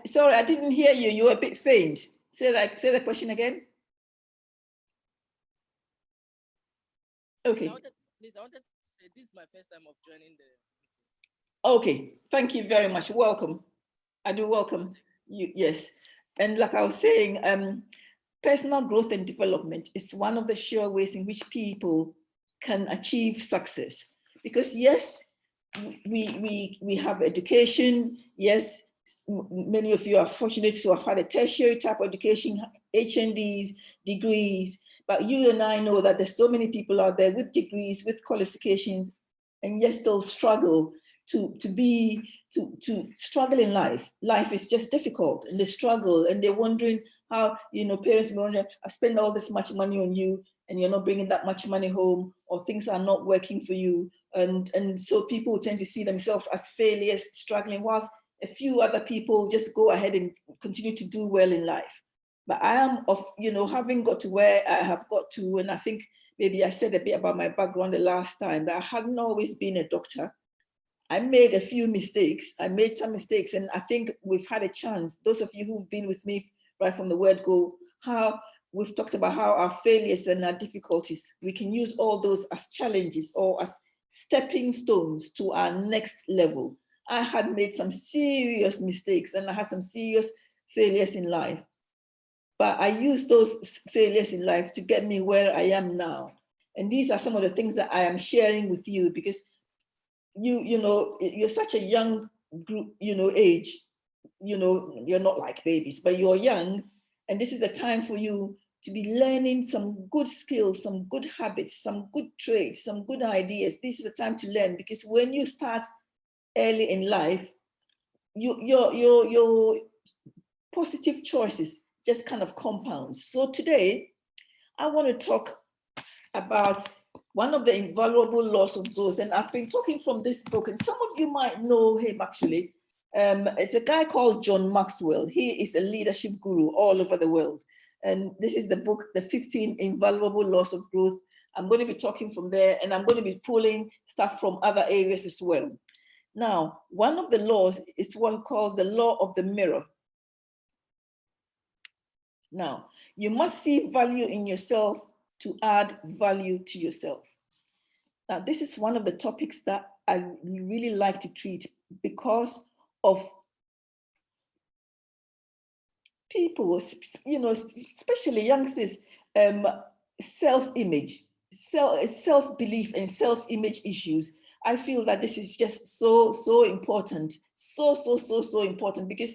Sorry, I didn't hear you. You were a bit faint. Say the question again. Okay. Please, I wanted to say this is my first time of joining the meeting. Okay, thank you very much. Welcome. I do welcome you. Yes. And like I was saying, personal growth and development is one of the sure ways in which people can achieve success. Because yes, we have education. Yes, many of you are fortunate to have had a tertiary type of education, HNDs, degrees, but you and I know that there's so many people out there with degrees, with qualifications, and yet still struggle to struggle in life. Life is just difficult, and they struggle, and they're wondering how, parents may wonder, I spend all this much money on you, and you're not bringing that much money home, or things are not working for you. And so people tend to see themselves as failures, struggling, whilst a few other people just go ahead and continue to do well in life. But I am having got to where I have got to, and I think maybe I said a bit about my background the last time, that I hadn't always been a doctor. I made a few mistakes. I made some mistakes, and I think we've had a chance. Those of you who've been with me right from the word go, how we've talked about how our failures and our difficulties, we can use all those as challenges or as stepping stones to our next level. I had made some serious mistakes, and I had some serious failures in life. But I used those failures in life to get me where I am now. And these are some of the things that I am sharing with you, because you're such a young group, age, you're not like babies, but you're young. And this is a time for you to be learning some good skills, some good habits, some good traits, some good ideas. This is the time to learn, because when you start early in life, your positive choices just kind of compounds. So today, I want to talk about one of the invaluable laws of growth. And I've been talking from this book, and some of you might know him actually. It's a guy called John Maxwell. He is a leadership guru all over the world. And this is the book, The 15 Invaluable Laws of Growth. I'm going to be talking from there, and I'm going to be pulling stuff from other areas as well. Now, one of the laws is what he calls the law of the mirror. Now, you must see value in yourself to add value to yourself. Now, this is one of the topics that I really like to treat, because of people, especially youngsters, self-image, self-belief and self-image issues. I feel that this is just so important, so important, because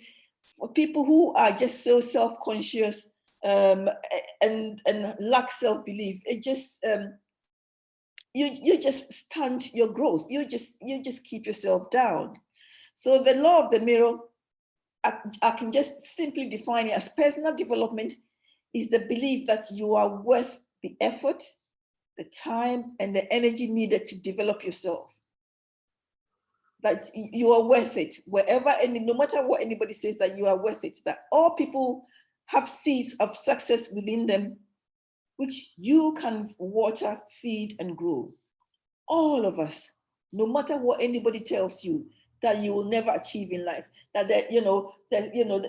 for people who are just so self-conscious and lack self-belief, it just you just stunt your growth. You just keep yourself down. So the law of the mirror, I can just simply define it as personal development is the belief that you are worth the effort, the time, and the energy needed to develop yourself. That you are worth it, wherever, and no matter what anybody says, that you are worth it, that all people have seeds of success within them, which you can water, feed, and grow. All of us, no matter what anybody tells you, that you will never achieve in life, that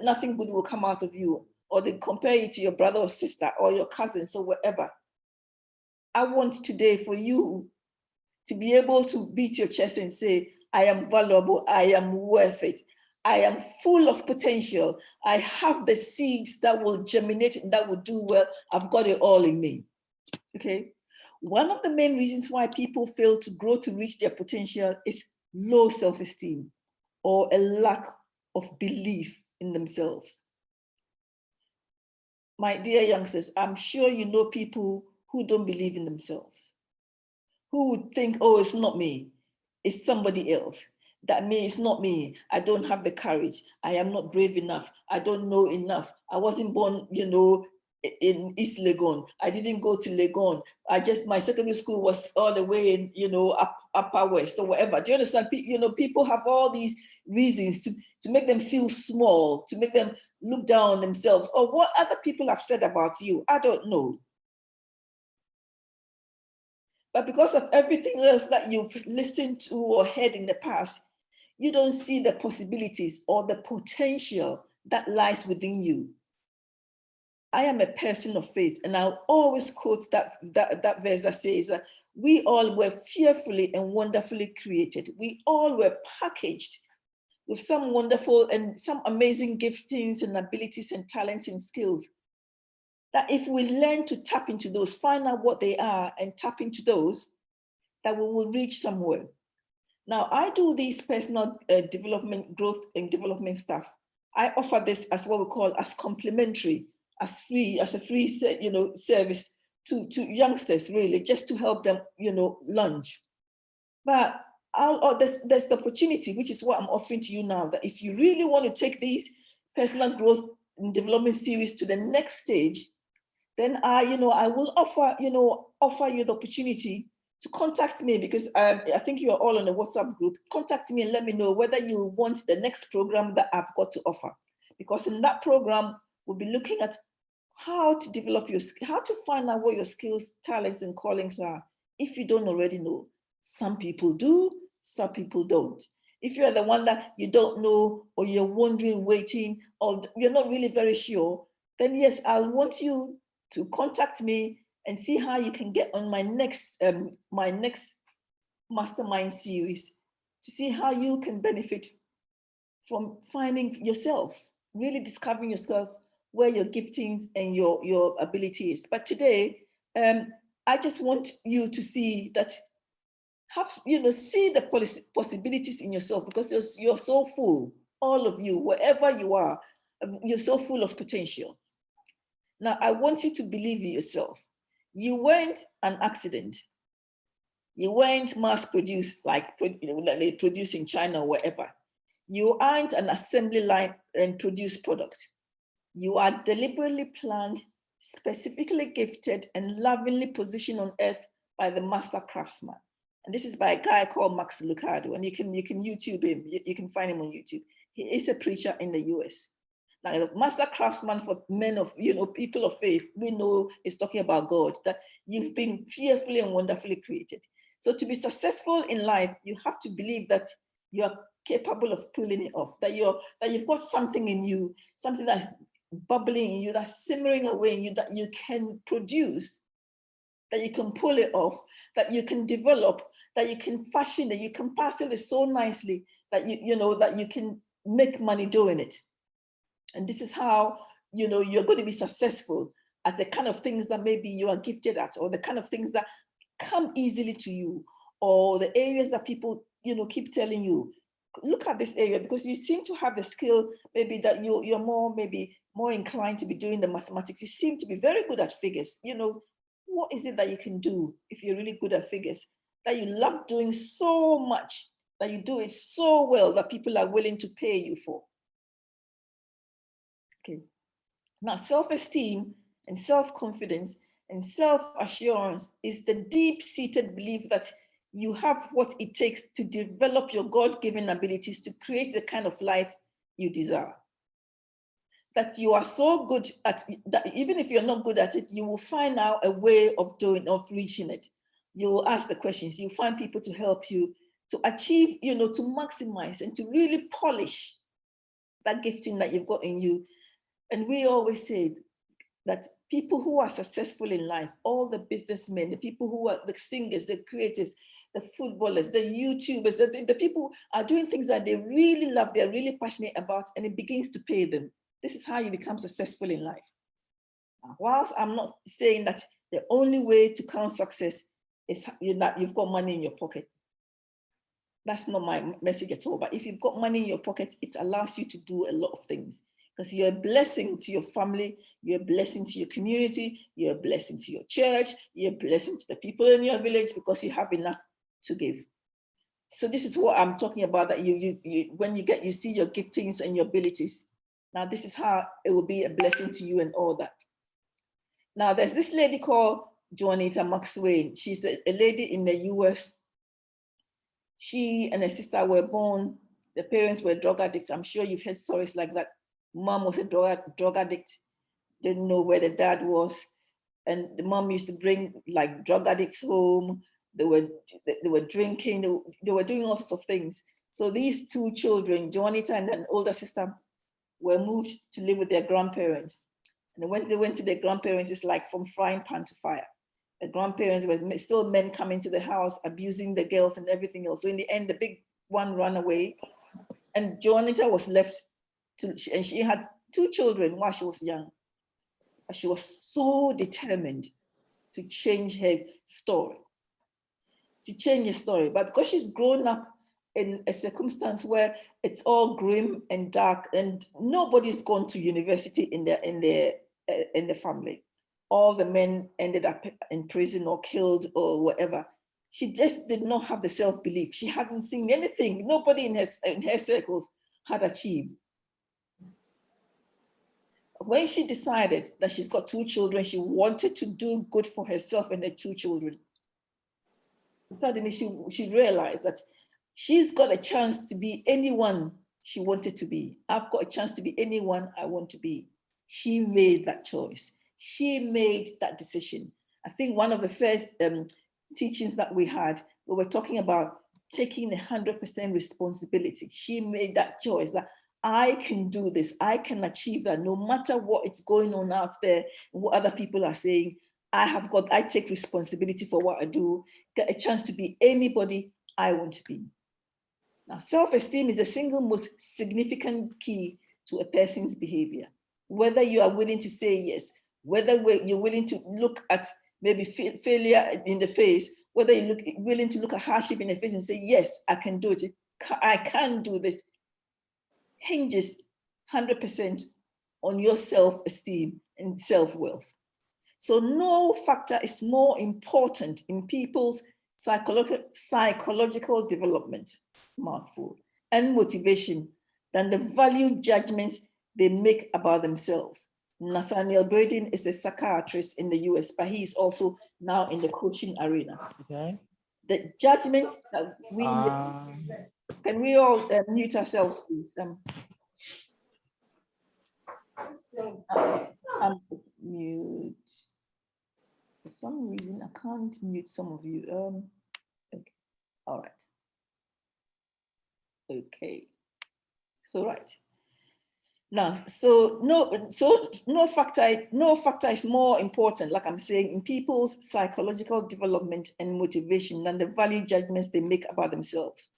nothing good will come out of you, or they compare you to your brother or sister or your cousins or whatever. I want today for you to be able to beat your chest and say, I am valuable, I am worth it, I am full of potential, I have the seeds that will germinate and that will do well, I've got it all in me, okay? One of the main reasons why people fail to grow to reach their potential is low self-esteem or a lack of belief in themselves. My dear youngsters, I'm sure you know people who don't believe in themselves, who would think, oh, it's not me, it's somebody else. That me, it's not me. I don't have the courage. I am not brave enough. I don't know enough. I wasn't born, in East Legon. I didn't go to Legon. My secondary school was all the way in, upper west or whatever. Do you understand? People have all these reasons to make them feel small, to make them look down on themselves, or what other people have said about you. I don't know. But because of everything else that you've listened to or heard in the past, you don't see the possibilities or the potential that lies within you. I am a person of faith, and I'll always quote that verse that says that we all were fearfully and wonderfully created. We all were packaged with some wonderful and some amazing giftings and abilities and talents and skills. That if we learn to tap into those, find out what they are and tap into those, that we will reach somewhere. Now, I do these personal development, growth and development stuff. I offer this as what we call as complementary, as a free service to youngsters, really, just to help them, launch. But there's the opportunity, which is what I'm offering to you now, that if you really want to take these personal growth and development series to the next stage, then I will offer you the opportunity to contact me, because I think you are all on a WhatsApp group. Contact me and let me know whether you want the next program that I've got to offer. Because in that program, we'll be looking at how to develop how to find out what your skills, talents, and callings are. If you don't already know, some people do, some people don't. If you're the one that you don't know, or you're wondering, waiting, or you're not really very sure, then yes, I'll want you to contact me and see how you can get on my next mastermind series, to see how you can benefit from finding yourself, really discovering yourself, where your giftings and your ability is. But today, I just want you to see that, see the possibilities in yourself, because you're so full, all of you, wherever you are, you're so full of potential. Now, I want you to believe in yourself. You weren't an accident. You weren't mass produced, like they produce in China or wherever. You aren't an assembly line and produced product. You are deliberately planned, specifically gifted, and lovingly positioned on earth by the master craftsman. And this is by a guy called Max Lucado, and you can YouTube him. You can find him on YouTube. He is a preacher in the US. Now, the master craftsman for men of, people of faith, we know is talking about God, that you've been fearfully and wonderfully created. So to be successful in life, you have to believe that you are capable of pulling it off, that you've got something in you, something that's bubbling in you, that's simmering away in you, that you can produce, that you can pull it off, that you can develop, that you can fashion, that you can parcel it so nicely that that you can make money doing it. And this is how, you're going to be successful at the kind of things that maybe you are gifted at, or the kind of things that come easily to you, or the areas that people, keep telling you, look at this area, because you seem to have the skill, maybe that you're more inclined to be doing the mathematics. You seem to be very good at figures. What is it that you can do if you're really good at figures, that you love doing so much, that you do it so well that people are willing to pay you for? Okay. Now, self-esteem and self-confidence and self-assurance is the deep-seated belief that you have what it takes to develop your God-given abilities to create the kind of life you desire. That you are so good at that, even if you're not good at it, you will find out a way of reaching it. You will ask the questions, you'll find people to help you to achieve, to maximize and to really polish that gifting that you've got in you. And we always say that people who are successful in life, all the businessmen, the people who are the singers, the creators, the footballers, the YouTubers, the people are doing things that they really love, they're really passionate about, and it begins to pay them. This is how you become successful in life. Now, whilst I'm not saying that the only way to count success is that you've got money in your pocket. That's not my message at all. But if you've got money in your pocket, it allows you to do a lot of things. Because you're a blessing to your family, you're a blessing to your community, you're a blessing to your church, you're a blessing to the people in your village, because you have enough to give. So this is what I'm talking about, that when you see your giftings and your abilities. Now, this is how it will be a blessing to you and all that. Now, there's this lady called Juanita Maxwell. She's a lady in the US. She and her sister were born, the parents were drug addicts. I'm sure you've heard stories like that. Mom was a drug addict, didn't know where the dad was. And the mom used to bring like drug addicts home. They were drinking, they were doing all sorts of things. So these two children, Juanita and an older sister, were moved to live with their grandparents. And when they went to their grandparents, it's like from frying pan to fire. The grandparents were still men coming to the house, abusing the girls and everything else. So in the end, the big one ran away, and Juanita was left and she had two children while she was young. But she was so determined to change her story. But because she's grown up in a circumstance where it's all grim and dark, and nobody's gone to university in the family. All the men ended up in prison or killed or whatever. She just did not have the self-belief. She hadn't seen anything. Nobody in her circles had achieved. When she decided that she's got two children, she wanted to do good for herself and her two children. Suddenly she realized that she's got a chance to be anyone she wanted to be. I've got a chance to be anyone I want to be. She made that choice. She made that decision. I think one of the first teachings that we were talking about taking 100% responsibility. She made that choice that I can do this. I can achieve that no matter what is going on out there and what other people are saying. I take responsibility for what I do, get a chance to be anybody I want to be. Now, self-esteem is the single most significant key to a person's behavior. Whether you are willing to say yes, whether you're willing to look at maybe failure in the face, whether you're willing to look at hardship in the face and say, yes, I can do it. I can do this, hinges 100% on your self-esteem and self-worth. So no factor is more important in people's psychological development, mouthful, and motivation than the value judgments they make about themselves. Nathaniel Braden is a psychiatrist in the US, but he is also now in the coaching arena. Okay. The judgments that we make, can we all mute ourselves, please? Mute. For some reason, I can't mute some of you. Okay. All right. Okay. So right. Now, no factor is more important, like I'm saying, in people's psychological development and motivation than the value judgments they make about themselves.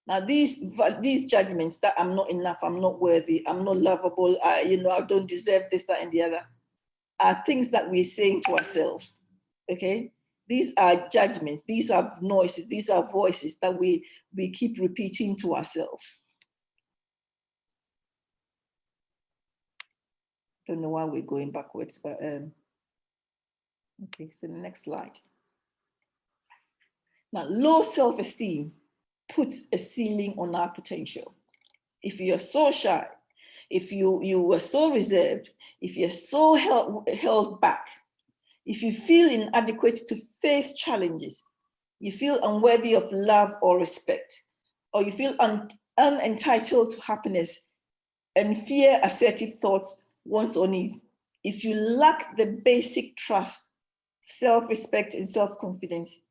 Now, these judgments that I'm not enough, I'm not worthy, I'm not lovable, I don't deserve this, that, and the other, are things that we're saying to ourselves. Okay, these are judgments, these are noises, these are voices that we keep repeating to ourselves. Don't know why we're going backwards, but okay, so the next slide. Now, low self-esteem puts a ceiling on our potential. If you're so shy, if you were so reserved, if you're so held back, if you feel inadequate to face challenges, you feel unworthy of love or respect, or you feel unentitled to happiness and fear assertive thoughts, wants or needs, if you lack the basic trust, self-respect, and self-confidence,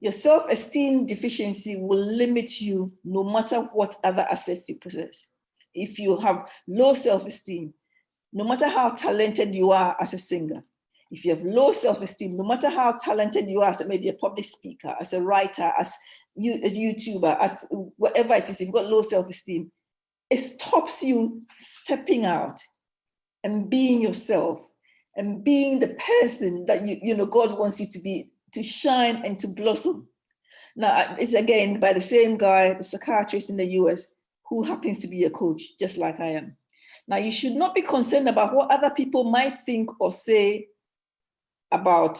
your self-esteem deficiency will limit you no matter what other assets you possess. If you have low self-esteem, no matter how talented you are as a singer, if you have low self-esteem, no matter how talented you are as maybe a public speaker, as a writer, as a YouTuber, as whatever it is, if you've got low self-esteem, it stops you stepping out and being yourself and being the person that God wants you to be, to shine and to blossom. Now, it's again by the same guy, the psychiatrist in the US, who happens to be a coach, just like I am. Now, you should not be concerned about what other people might think or say about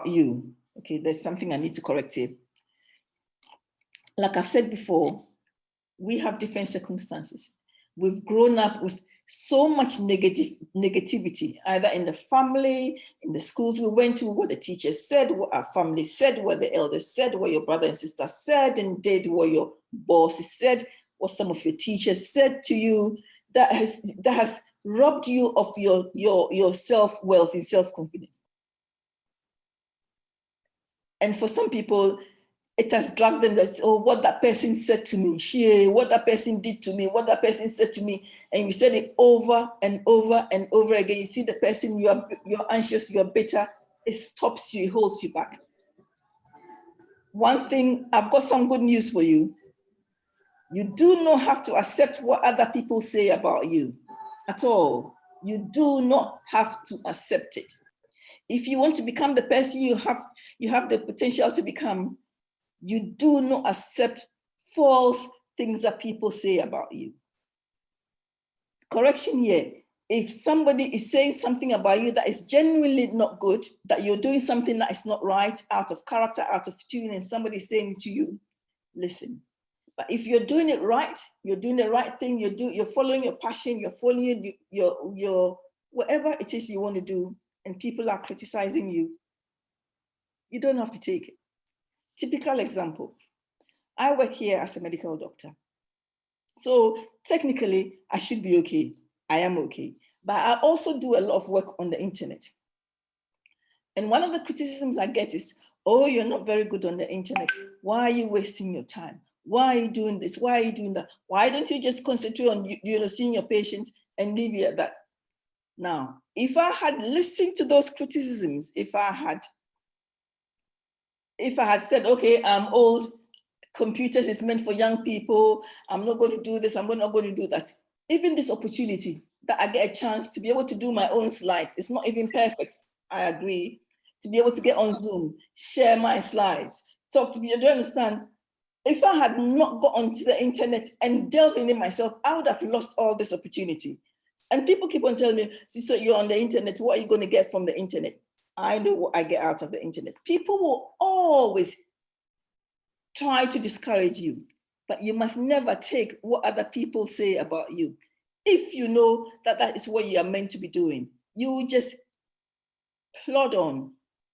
you. Okay, there's something I need to correct here. Like I've said before, we have different circumstances. We've grown up with so much negativity, either in the family, in the schools we went to, what the teachers said, what our family said, what the elders said, what your brother and sister said and did, what your boss said, what some of your teachers said to you, that has robbed you of your self-worth and self-confidence. And for some people, it has dragged them. That, oh, what that person said to me, what that person did to me, what that person said to me, and you said it over and over and over again. You see the person, you're anxious, you're bitter. It stops you, it holds you back. One thing, I've got some good news for you. You do not have to accept what other people say about you at all. You do not have to accept it. If you want to become the person you have the potential to become, you do not accept false things that people say about you. Correction here. If somebody is saying something about you that is genuinely not good, that you're doing something that is not right, out of character, out of tune, and somebody is saying it to you, listen. But if you're doing it right, you're doing the right thing, you're following your passion, you're following your whatever it is you want to do, and people are criticizing you, you don't have to take it. Typical example, I work here as a medical doctor. So technically, I should be okay. I am okay. But I also do a lot of work on the internet. And one of the criticisms I get is, oh, you're not very good on the internet. Why are you wasting your time? Why are you doing this? Why are you doing that? Why don't you just concentrate on seeing your patients and leave it at that? Now, if I had listened to those criticisms, if I had said, okay, I'm old, computers is meant for young people, I'm not going to do this, I'm not going to do that. Even this opportunity that I get a chance to be able to do my own slides, it's not even perfect, I agree, to be able to get on Zoom, share my slides, talk to you, do you understand? If I had not got onto the internet and delved in it myself, I would have lost all this opportunity. And people keep on telling me, so you're on the internet, what are you going to get from the internet? I know what I get out of the internet. People will always try to discourage you, but you must never take what other people say about you. If you know that that is what you are meant to be doing, you just plod on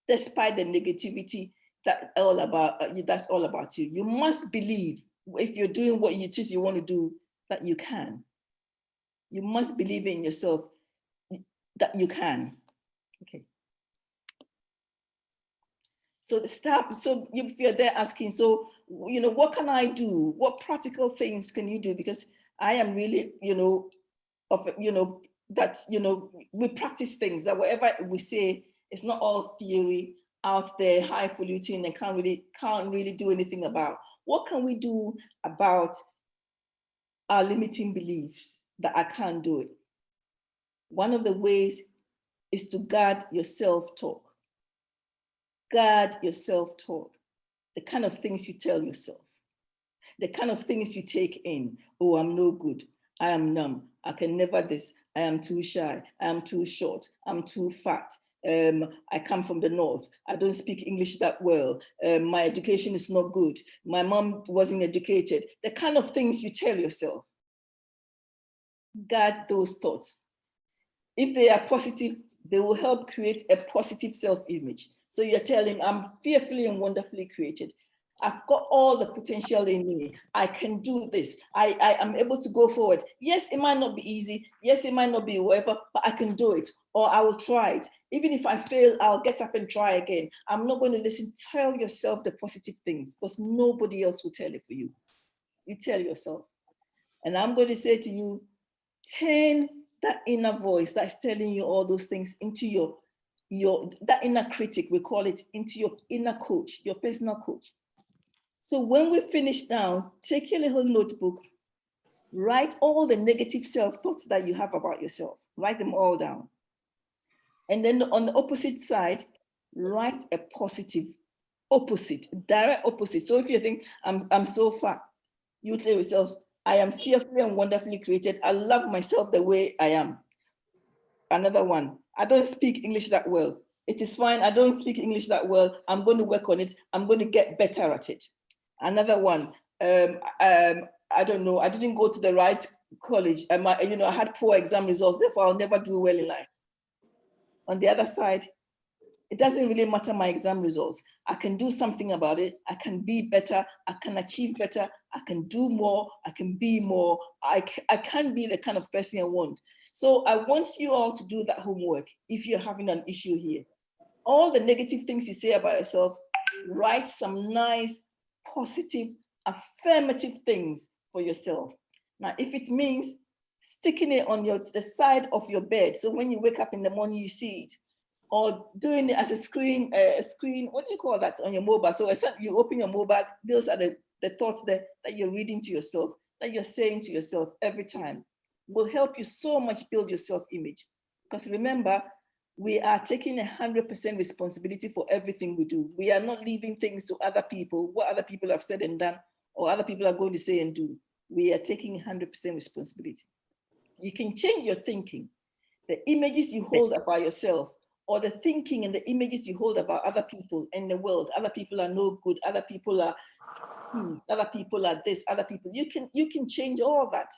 despite the negativity that's all about you. You must believe, if you're doing what it is you want to do, that you can. You must believe in yourself that you can. Okay. So if you're there asking, so, what can I do? What practical things can you do? Because I am really, we practice things that whatever we say, it's not all theory out there, highfalutin, and can't really do anything about. What can we do about our limiting beliefs that I can't do it? One of the ways is to guard your self-talk. Guard your self-talk. The kind of things you tell yourself, the kind of things you take in. Oh, I'm no good. I am numb. I can never this. I am too shy. I am too short. I'm too fat. I come from the north. I don't speak English that well. My education is not good. My mom wasn't educated. The kind of things you tell yourself. Guard those thoughts. If they are positive, they will help create a positive self-image. So you're telling, I'm fearfully and wonderfully created. I've got all the potential in me. I can do this. I am able to go forward. Yes, it might not be easy. Yes, it might not be whatever, but I can do it, or I will try it. Even if I fail, I'll get up and try again. I'm not going to listen. Tell yourself the positive things, because nobody else will tell it for you. You tell yourself. And I'm going to say to you, turn that inner voice that's telling you all those things into your that inner critic, we call it, into your inner coach, your personal coach. So when we finish now, take your little notebook, write all the negative self-thoughts that you have about yourself, write them all down. And then on the opposite side, write a positive opposite, direct opposite. So if you think, I'm so fat, you tell yourself, I am fearfully and wonderfully created. I love myself the way I am. Another one, I don't speak English that well. It is fine, I don't speak English that well. I'm going to work on it. I'm going to get better at it. Another one, I don't know, I didn't go to the right college. I had poor exam results, therefore I'll never do well in life. On the other side, it doesn't really matter my exam results. I can do something about it. I can be better. I can achieve better. I can do more. I can be more. I can be the kind of person I want. So I want you all to do that homework if you're having an issue here. All the negative things you say about yourself, write some nice positive, affirmative things for yourself. Now, if it means sticking it on the side of your bed, so when you wake up in the morning, you see it, or doing it as a screen, what do you call that on your mobile? So you open your mobile, those are the thoughts that you're reading to yourself, that you're saying to yourself every time, will help you so much build your self-image. Because remember, we are taking 100% responsibility for everything we do. We are not leaving things to other people, what other people have said and done, or other people are going to say and do. We are taking 100% responsibility. You can change your thinking. The images you hold about yourself, or the thinking and the images you hold about other people in the world. Other people are no good, other people are other people are this, other people. You can change all that.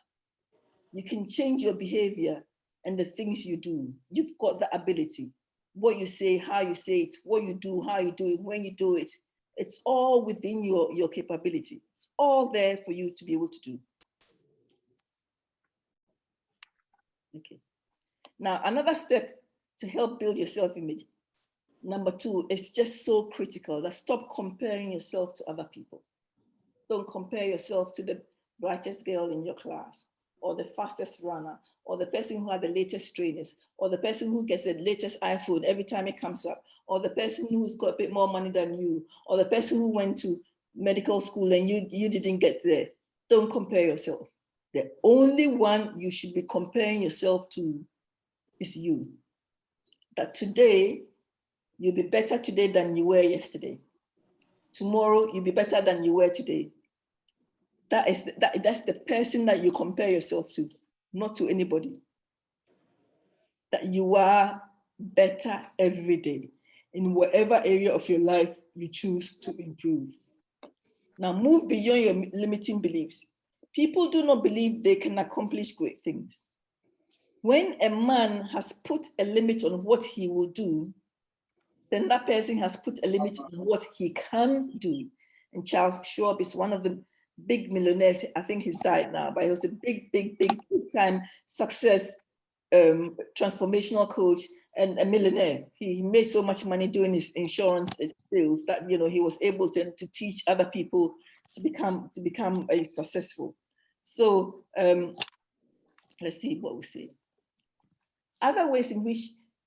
You can change your behavior and the things you do. You've got the ability. What you say, how you say it, what you do, how you do it, when you do it. It's all within your capability. It's all there for you to be able to do. Okay. Now, another step to help build your self-image, number 2, is just so critical, that stop comparing yourself to other people. Don't compare yourself to the brightest girl in your class, or the fastest runner, or the person who had the latest trainers, or the person who gets the latest iPhone every time it comes up, or the person who's got a bit more money than you, or the person who went to medical school and you didn't get there. Don't compare yourself. The only one you should be comparing yourself to is you. That today, you'll be better today than you were yesterday. Tomorrow, you'll be better than you were today. That's the person that you compare yourself to, not to anybody. That you are better every day in whatever area of your life you choose to improve. Now move beyond your limiting beliefs. People do not believe they can accomplish great things. When a man has put a limit on what he will do, then that person has put a limit on what he can do. And Charles Schwab is one of the big millionaires. I think he's died now, but he was a big time success transformational coach and a millionaire. He made so much money doing his insurance sales that he was able to teach other people to become successful. So let's see what we say. Other ways in which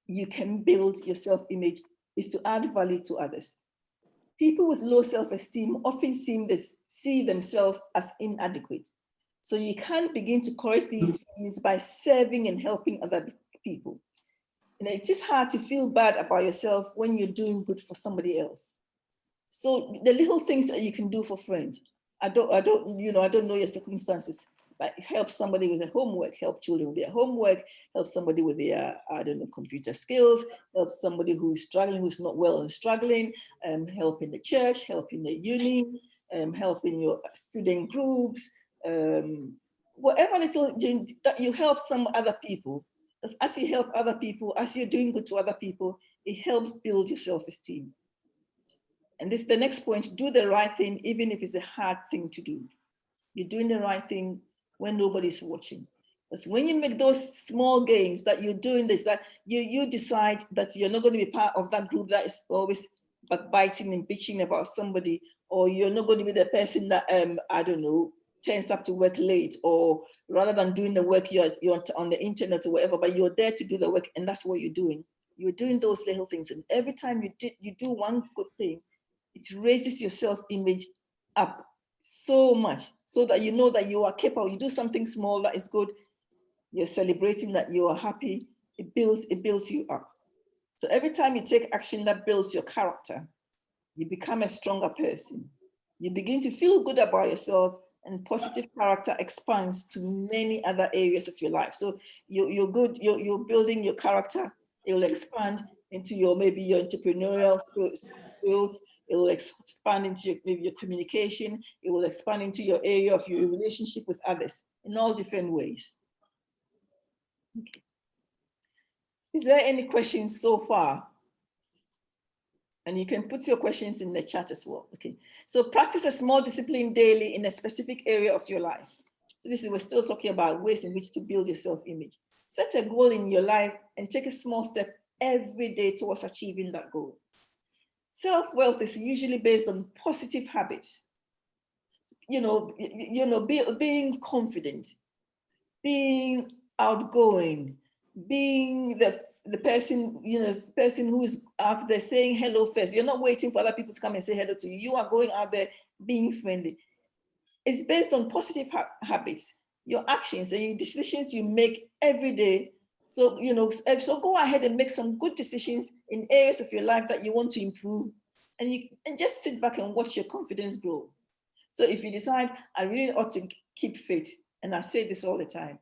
you can build your self-image is to add value to others. People with low self-esteem often see themselves as inadequate. So you can begin to correct these feelings by serving and helping other people. And it is hard to feel bad about yourself when you're doing good for somebody else. So the little things that you can do for friends. I don't know your circumstances, but help somebody with their homework, help children with their homework, help somebody with their, computer skills, help somebody who's struggling, who's not well and struggling, help in the church, help in the uni, help in your student groups, whatever little that you help some other people. Because as you help other people, as you're doing good to other people, it helps build your self-esteem. And this is the next point: do the right thing, even if it's a hard thing to do. You're doing the right thing when nobody's watching. Because when you make those small gains, that you're doing this, that you decide that you're not going to be part of that group that is always backbiting and bitching about somebody, or you're not going to be the person that turns up to work late, or rather than doing the work, you're on the internet or whatever, but you're there to do the work, and that's what you're doing. You're doing those little things, and every time you do one good thing, it raises your self-image up so much, so that you know that you are capable. You do something small that is good, you're celebrating that you are happy, it builds you up. So every time you take action that builds your character, you become a stronger person. You begin to feel good about yourself, and positive character expands to many other areas of your life. So you're building your character, it will expand into your entrepreneurial skills, it will expand into maybe your communication, it will expand into your area of your relationship with others in all different ways. Okay. Is there any questions so far? And you can put your questions in the chat as well. Okay. So practice a small discipline daily in a specific area of your life. So we're still talking about ways in which to build your self-image. Set a goal in your life and take a small step every day towards achieving that goal. Self-wealth is usually based on positive habits. being confident, being outgoing, being the person, the person who's out there saying hello first. You're not waiting for other people to come and say hello to you. You are going out there being friendly. It's based on positive habits, your actions and your decisions you make every day. So, so go ahead and make some good decisions in areas of your life that you want to improve, and just sit back and watch your confidence grow. So if you decide, I really ought to keep fit, and I say this all the time,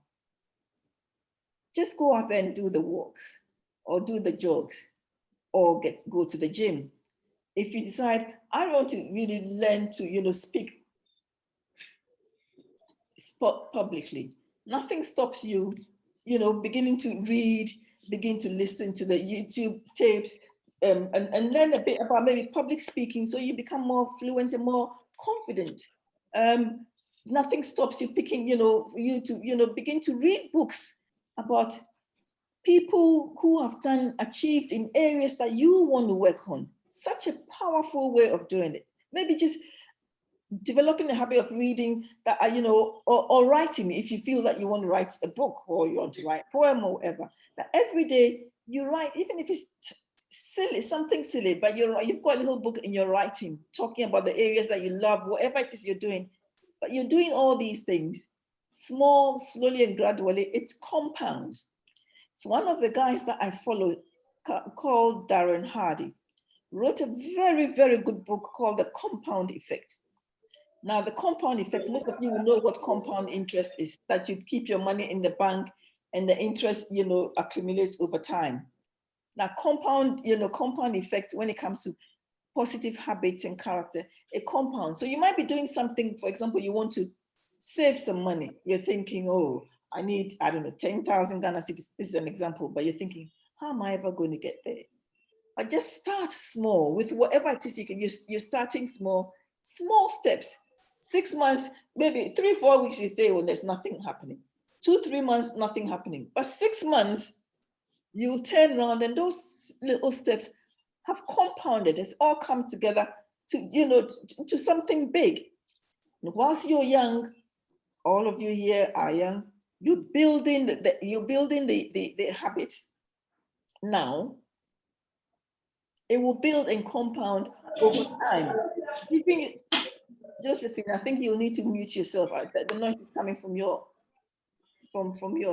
just go out there and do the walks or do the jogs or go to the gym. If you decide, I want to really learn to, speak publicly, nothing stops you, beginning to read, begin to listen to the YouTube tapes, and learn a bit about maybe public speaking, so you become more fluent and more confident. Nothing stops you picking, you to, begin to read books about people who have achieved in areas that you want to work on. Such a powerful way of doing it. Maybe just developing the habit of reading that, or writing, if you feel that you want to write a book or you want to write a poem or whatever, that every day you write, even if it's silly, something silly, but you've got a little book in your writing, talking about the areas that you love, whatever it is you're doing, but you're doing all these things, small, slowly and gradually, it compounds. It's one of the guys that I follow called Darren Hardy, wrote a very, very good book called The Compound Effect. Now, the compound effect, most of you will know what compound interest is, that you keep your money in the bank and the interest, accumulates over time. Now, compound effect, when it comes to positive habits and character, it compounds. So you might be doing something, for example, you want to save some money. You're thinking, oh, I need, 10,000 Ghana cedis. This is an example, but you're thinking, how am I ever going to get there? But just start small with whatever it is you can. You're starting small steps. 6 months, maybe 3-4 weeks, you say, well, there's nothing happening. 2-3 months, nothing happening. But 6 months, you turn around and those little steps have compounded. It's all come together to, to something big. And whilst you're young, all of you here are young, you're building the habits now. It will build and compound over time. Do you think, Josephine, I think you'll need to mute yourself. The noise is coming from your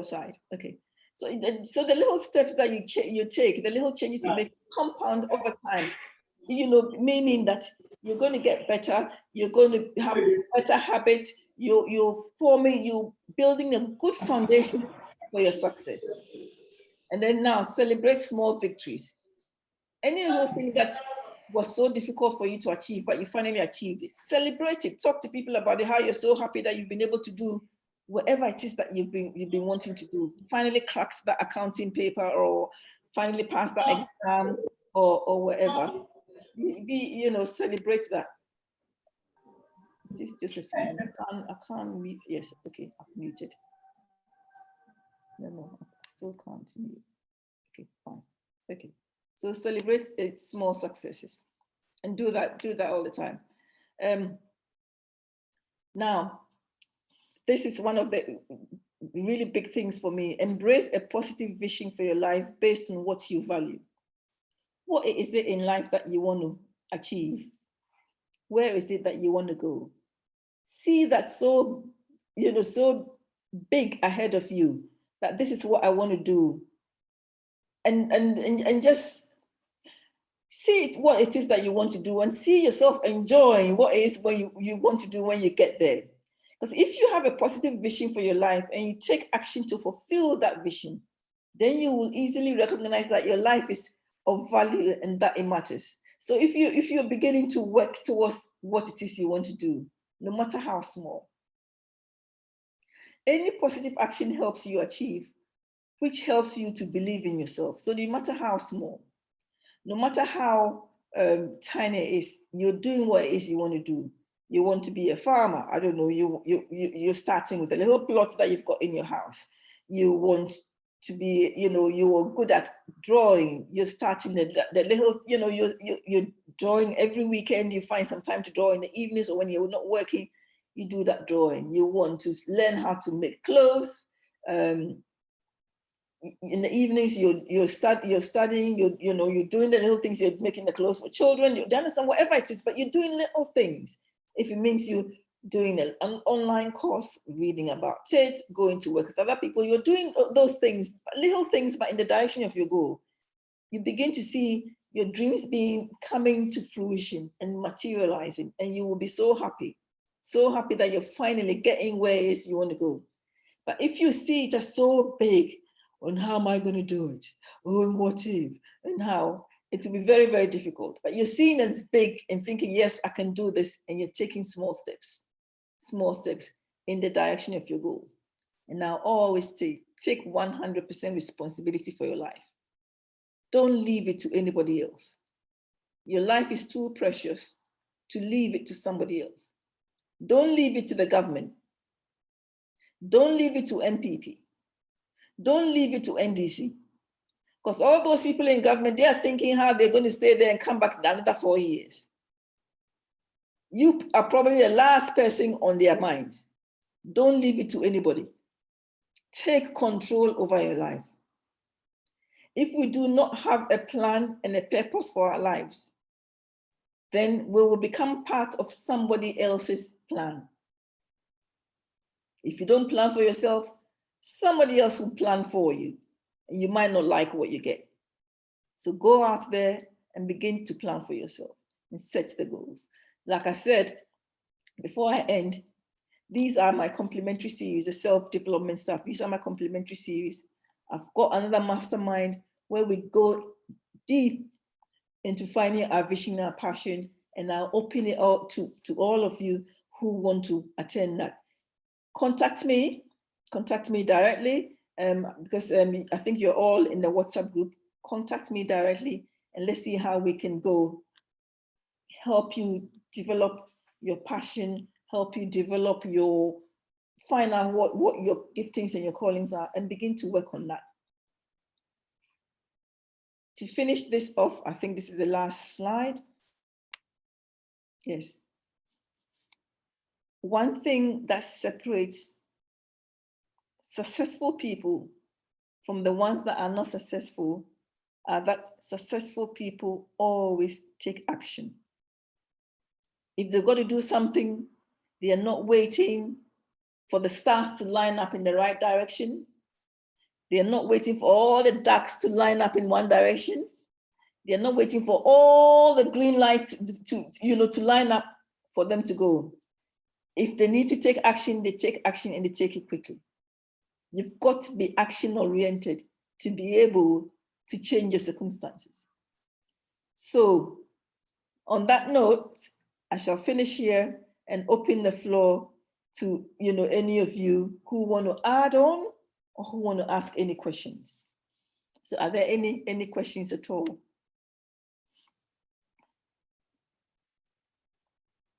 side. Okay. So the little steps that you take, the little changes you make, compound over time. Meaning that you're going to get better. You're going to have better habits. You're building a good foundation for your success. And then now celebrate small victories. Any little thing that was so difficult for you to achieve, but you finally achieved it, celebrate it. Talk to people about it, how you're so happy that you've been able to do whatever it is that you've been wanting to do. Finally cracked that accounting paper, or finally passed that exam, or whatever. Celebrate that. This is Josephine. I can't mute. Yes, okay, I've muted. No, I still can't mute. Okay, fine. Okay. So celebrate small successes, and do that all the time. Now, this is one of the really big things for me. Embrace a positive vision for your life based on what you value. What is it in life that you want to achieve? Where is it that you want to go? See that so big ahead of you, that this is what I want to do. And just see what it is that you want to do, and see yourself enjoying what it is what you want to do when you get there. Because if you have a positive vision for your life and you take action to fulfill that vision, then you will easily recognize that your life is of value and that it matters. So if you're beginning to work towards what it is you want to do, no matter how small, any positive action helps you achieve, which helps you to believe in yourself. So no matter how small, no matter how tiny it is, you're doing what it is you want to do. You want to be a farmer. I don't know, you're starting with a little plot that you've got in your house. You want to be, you're good at drawing. You're starting the little, you're drawing every weekend. You find some time to draw in the evenings or when you're not working. you do that drawing. You want to learn how to make clothes. In the evenings, you're studying, you're doing the little things, you're making the clothes for children, you understand, whatever it is, but you're doing little things. If it means you doing an online course, reading about it, going to work with other people, you're doing those things, little things, but in the direction of your goal. You begin to see your dreams coming to fruition and materializing, and you will be so happy that you're finally getting where it is you want to go. But if you see it as so big, on how am I going to do it? Oh, and what if? And how? It will be very, very difficult. But you're seeing it as big and thinking, yes, I can do this. And you're taking small steps in the direction of your goal. And now always take 100% responsibility for your life. Don't leave it to anybody else. Your life is too precious to leave it to somebody else. Don't leave it to the government. Don't leave it to NPP. Don't leave it to NDC. Because all those people in government, they are thinking how they're going to stay there and come back another 4 years. You are probably the last person on their mind. Don't leave it to anybody. Take control over your life. If we do not have a plan and a purpose for our lives, then we will become part of somebody else's plan. If you don't plan for yourself, somebody else will plan for you, and you might not like what you get. So go out there and begin to plan for yourself and set the goals. Like I said, before I end, these are my complimentary series, the self-development stuff. These are my complimentary series. I've got another mastermind where we go deep into finding our vision, our passion, and I'll open it out to all of you who want to attend that. Contact me directly, because I think you're all in the WhatsApp group. Contact me directly and let's see how we can go help you develop your passion, help you develop find out what your giftings and your callings are and begin to work on that. To finish this off, I think this is the last slide. Yes. One thing that separates successful people from the ones that are not successful are that successful people always take action. If they've got to do something, they are not waiting for the stars to line up in the right direction. They are not waiting for all the ducks to line up in one direction. They are not waiting for all the green lights to line up for them to go. If they need to take action, they take action and they take it quickly. You've got to be action-oriented to be able to change your circumstances. So on that note, I shall finish here and open the floor to any of you who want to add on or who want to ask any questions. So are there any questions at all?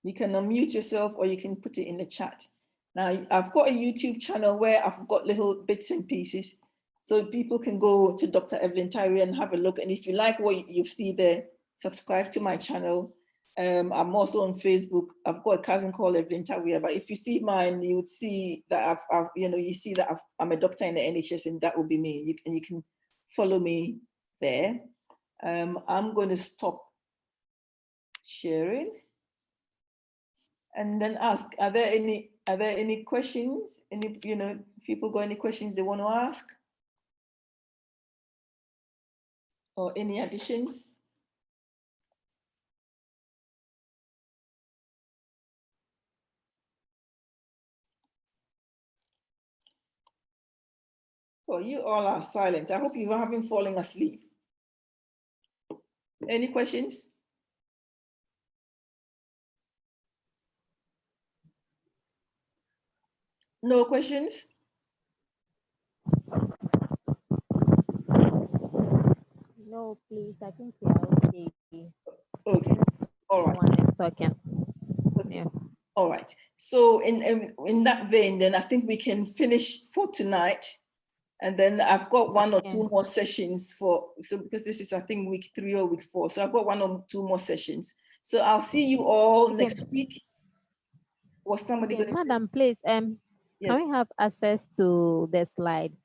You can unmute yourself or you can put it in the chat. Now, I've got a YouTube channel where I've got little bits and pieces. So people can go to Dr. Evelyn Tyree and have a look. And if you like what you see there, subscribe to my channel. I'm also on Facebook. I've got a cousin called Evelyn Tyree, but if you see mine, you would see that I'm a doctor in the NHS and that will be me. You can follow me there. I'm going to stop sharing and then ask, are there any questions? People got any questions they want to ask? Or any additions? Oh, you all are silent. I hope you haven't fallen asleep. Any questions? No questions? No, please. I think we are okay. Okay. All right. No one is talking. Okay. Yeah. All right. So in that vein, then I think we can finish for tonight. And then I've got one or two more sessions because this is, I think, week 3 or week 4. So I've got 1 or 2 more sessions. So I'll see you all next week. Was somebody Okay, going to say? Madam, please, can Yes. we have access to the slides?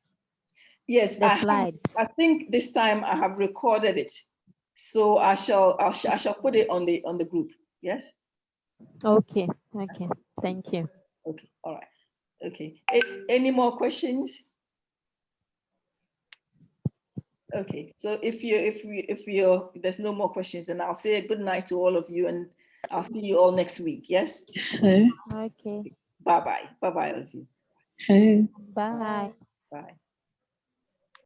Yes, The I have. slides. I think this time I have recorded it, so I shall put it on the group. Yes. Okay, okay. Thank you. Okay. All right. Okay. Any more questions? Okay. So if there's no more questions, then I'll say a good night to all of you, and I'll see you all next week. Yes. Okay. Bye bye. Bye bye, all of you. Bye. Bye.